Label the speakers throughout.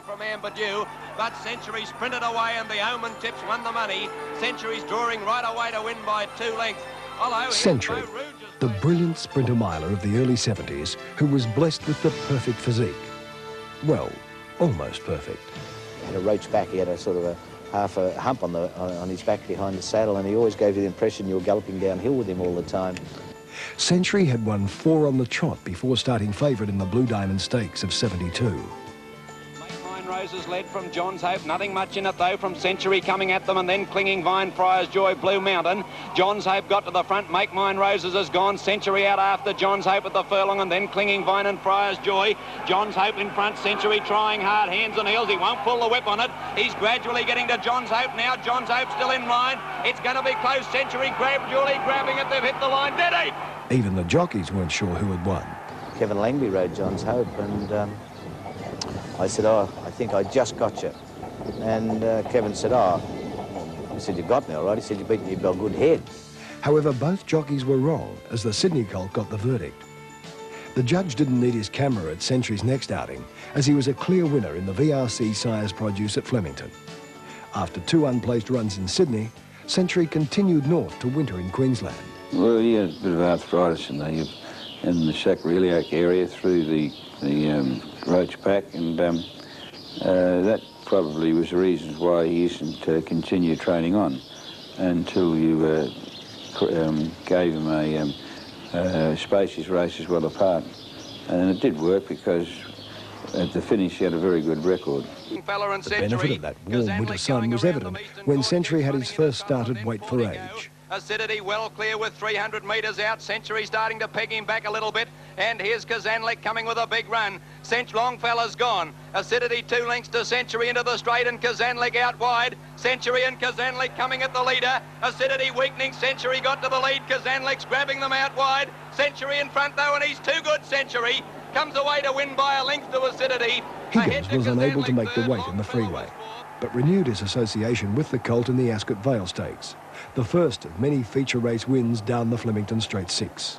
Speaker 1: from 𝚝𝚑𝚎, but Century sprinted away and the Omen Tips won the money. Century's drawing right away to win by 2 lengths.
Speaker 2: Century, the brilliant sprinter miler of the early 70s who was blessed with the perfect physique. Well, almost perfect.
Speaker 3: A Roach back, he had a sort of a half a hump on his back behind the saddle, and he always gave you the impression you were galloping downhill with him all the time.
Speaker 2: Century had won 4 on the trot before starting favourite in the Blue Diamond Stakes of 72.
Speaker 1: Roses led from John's Hope, nothing much in it though from Century coming at them, and then Clinging Vine, Friar's Joy, Blue Mountain. John's Hope got to the front, Make Mine Roses has gone, Century out after John's Hope at the furlong, and then Clinging Vine and Friar's Joy. John's Hope in front, Century trying hard, hands and heels, he won't pull the whip on it. He's gradually getting to John's Hope now, John's Hope still in line. It's going to be close, Century gradually grabbing it, they've hit the line, dead heat.
Speaker 2: Even the jockeys weren't sure who had won.
Speaker 3: Kevin Langby rode John's Hope, and I said, oh, I think I just got you. And Kevin said, oh, I said, you got me all right. He said, you beat me by a good head.
Speaker 2: However, both jockeys were wrong as the Sydney Colt got the verdict. The judge didn't need his camera at Century's next outing as he was a clear winner in the VRC Sires produce at Flemington. After 2 unplaced runs in Sydney, Century continued north to winter in Queensland.
Speaker 4: Well, he had a bit of arthritis in the sacroiliac area through the Roach pack, and that probably was the reasons why he isn't continue training on until you gave him a spacious races well apart. And it did work because at the finish he had a very good record.
Speaker 2: The benefit of that warm winter sun was evident when Century had his first start at Weight for Age.
Speaker 1: Acidity well clear with 300 metres out. Century starting to peg him back a little bit. And here's Kazanlik coming with a big run. Longfellow's gone. Acidity 2 lengths to Century into the straight and Kazanlik out wide. Century and Kazanlik coming at the leader. Acidity weakening. Century got to the lead. Kazanlik's grabbing them out wide. Century in front though, and he's too good. Century comes away to win by a length to Acidity.
Speaker 2: Higgins was unable to make the weight in the Freeway, but renewed his association with the Colt in the Ascot Vale Stakes, the first of many feature race wins down the Flemington Straight 6.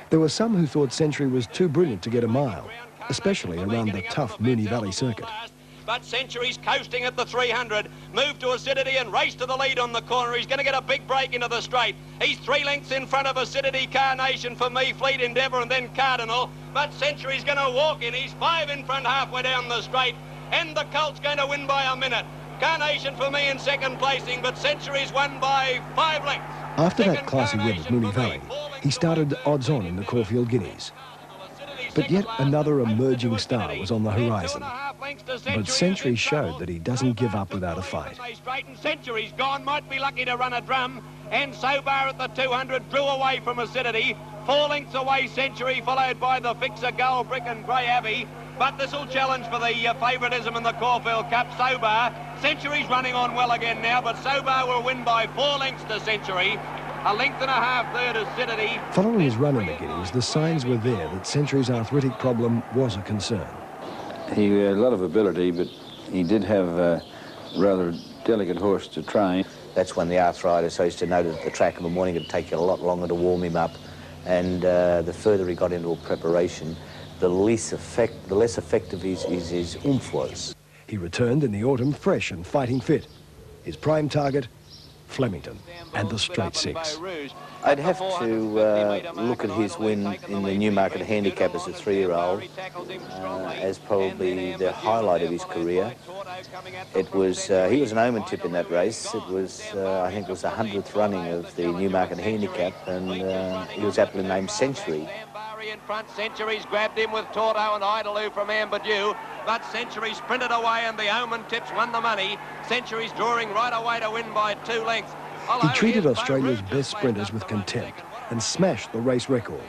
Speaker 2: There were some who thought Century was too brilliant to get a mile, especially around the tough Moonee Valley circuit.
Speaker 1: But Century's coasting at the 300, moved to Acidity and raced to the lead on the corner. He's going to get a big break into the straight. He's 3 lengths in front of Acidity, Carnation for me, Fleet Endeavour and then Cardinal. But Century's going to walk in. He's 5 in front halfway down the straight. And the Colt's going to win by a minute. Carnation for me in second placing, but Century's won by 5 lengths.
Speaker 2: After that classy win at Moonee Valley, he started odds-on in the Caulfield Guineas. But yet another emerging star was on the horizon. But Century showed that he doesn't give up without a fight.
Speaker 1: Century's gone, might be lucky to run a drum. And Sobar at the 200 drew away from Acidity. 4 lengths away Century, followed by the fixer Gold Brick and Grey Abbey. But this will challenge for the favouritism in the Caulfield Cup. Sobar, Century's running on well again now, but Sobar will win by 4 lengths to Century. A length and a half third Acidity.
Speaker 2: Following his run in the Guineas, the signs were there that Century's arthritic problem was a concern.
Speaker 4: He had a lot of ability, but he did have a rather delicate horse to train.
Speaker 3: That's when the arthritis, I used to notice at the track in the morning, it'd take you a lot longer to warm him up. And the further he got into a preparation, the less effective his oomph was.
Speaker 2: He returned in the autumn fresh and fighting fit. His prime target, Flemington and the Straight 6.
Speaker 3: I'd have to look at his win in the Newmarket Handicap as a 3-year-old as probably the highlight of his career. It was he was an Omen Tip in that race. It was I think it was the 100th running of the Newmarket Handicap, and he was aptly named Century.
Speaker 1: In front, Century's grabbed him with Torto and Idaloo from 𝚝𝚑𝚎, but Century sprinted away and the Omen Tips won the money. Century's drawing right away to win by 2 lengths.
Speaker 2: He treated Australia's best sprinters with contempt and smashed the race record.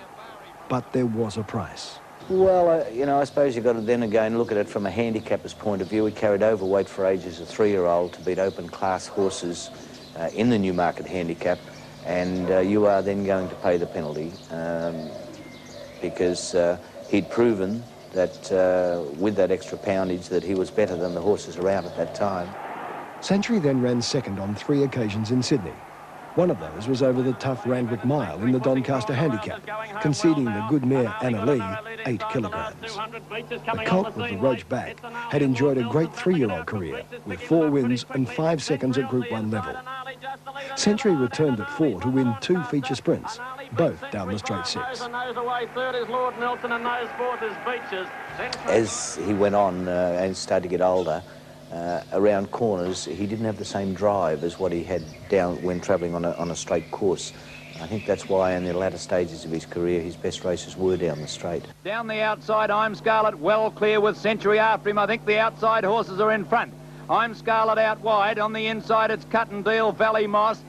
Speaker 2: But there was a price.
Speaker 3: Well, you know, I suppose you've got to then again look at it from a handicapper's point of view. He carried over Weight for Age as a 3-year-old to beat open class horses in the Newmarket Handicap, and you are then going to pay the penalty. Because he'd proven that with that extra poundage that he was better than the horses around at that time.
Speaker 2: Century then ran second on 3 occasions in Sydney, One of those was over the tough Randwick Mile in the Doncaster Handicap, conceding the good mare Anna Lee 8 kilograms. The Colt with the Roach back had enjoyed a great 3-year-old career with 4 wins and 5 seconds at Group 1 level. Century returned at 4 to win 2 feature sprints, both down the straight 6.
Speaker 3: As he went on and started to get older, around corners, he didn't have the same drive as what he had down when travelling on a straight course. I think that's why in the latter stages of his career, his best races were down the straight.
Speaker 1: Down the outside, I'm Scarlet well clear with Century after him. I think the outside horses are in front. I'm Scarlet out wide. On the inside, it's Cut and Deal, Valley Moss,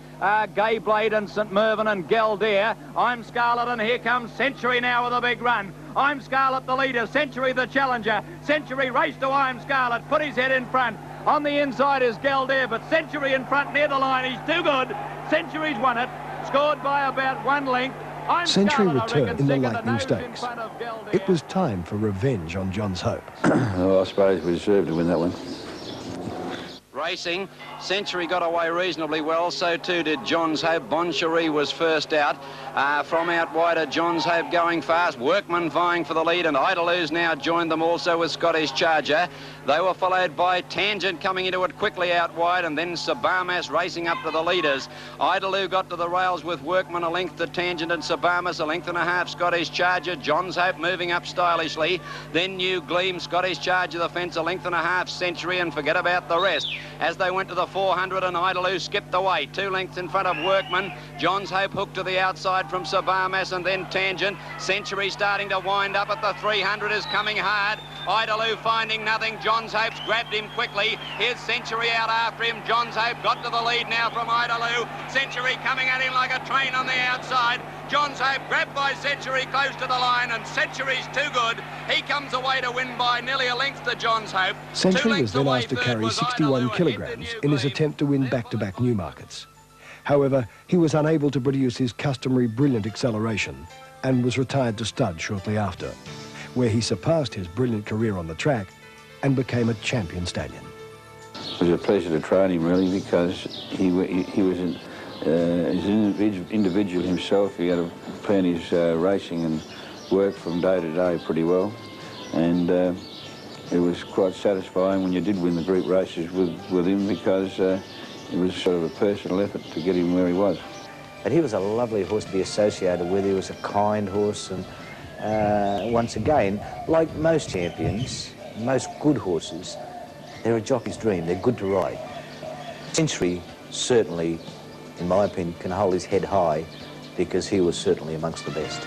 Speaker 1: Gay Blade and St Mervyn and Galdere. I'm Scarlet, and here comes Century now with a big run. I'm Scarlet the leader, Century the challenger. Century raced to I'm Scarlet, put his head in front. On the inside is Galdere, but Century in front near the line. He's too good. Century's won it, scored by about 1 length.
Speaker 2: Century returned in the Lightning Stakes. It was time for revenge on John's Hope.
Speaker 4: Well, I suppose we deserved to win that one.
Speaker 1: Racing, Century got away reasonably well, so too did John's Hope. Bon Cherie was first out. From out wider, John's Hope going fast. Workman vying for the lead, and Idaloo's now joined them also with Scottish Charger. They were followed by Tangent coming into it quickly out wide, and then Sabamas racing up to the leaders. Idaloo got to the rails with Workman a length to Tangent, and Sabamas a length and a half Scottish Charger. John's Hope moving up stylishly. Then New Gleam, Scottish Charger the fence, a length and a half Century, and forget about the rest. As they went to the 400, and Idaloo skipped away. 2 lengths in front of Workman. John's Hope hooked to the outside from Sabamas, and then Tangent. Century starting to wind up at the 300 is coming hard. Idaloo finding nothing. John's Hope's grabbed him quickly. Here's Century out after him. John's Hope got to the lead now from Idaloo. Century coming at him like a train on the outside. John's Hope grabbed by Century close to the line, and Century's too good. He comes away to win by nearly a length to John's Hope.
Speaker 2: Century was then asked to carry 61 kilograms in his attempt to win back-to-back Newmarkets. However, he was unable to produce his customary brilliant acceleration and was retired to stud shortly after, where he surpassed his brilliant career on the track and became a champion stallion.
Speaker 4: It was a pleasure to train him, really, because he was an individual himself. He had to plan his racing and work from day to day pretty well, and it was quite satisfying when you did win the group races with him, because it was sort of a personal effort to get him where he was.
Speaker 3: But he was a lovely horse to be associated with. He was a kind horse, and once again, like most champions, most good horses, they're a jockey's dream. They're good to ride. Century certainly, in my opinion, can hold his head high, because he was certainly amongst the best.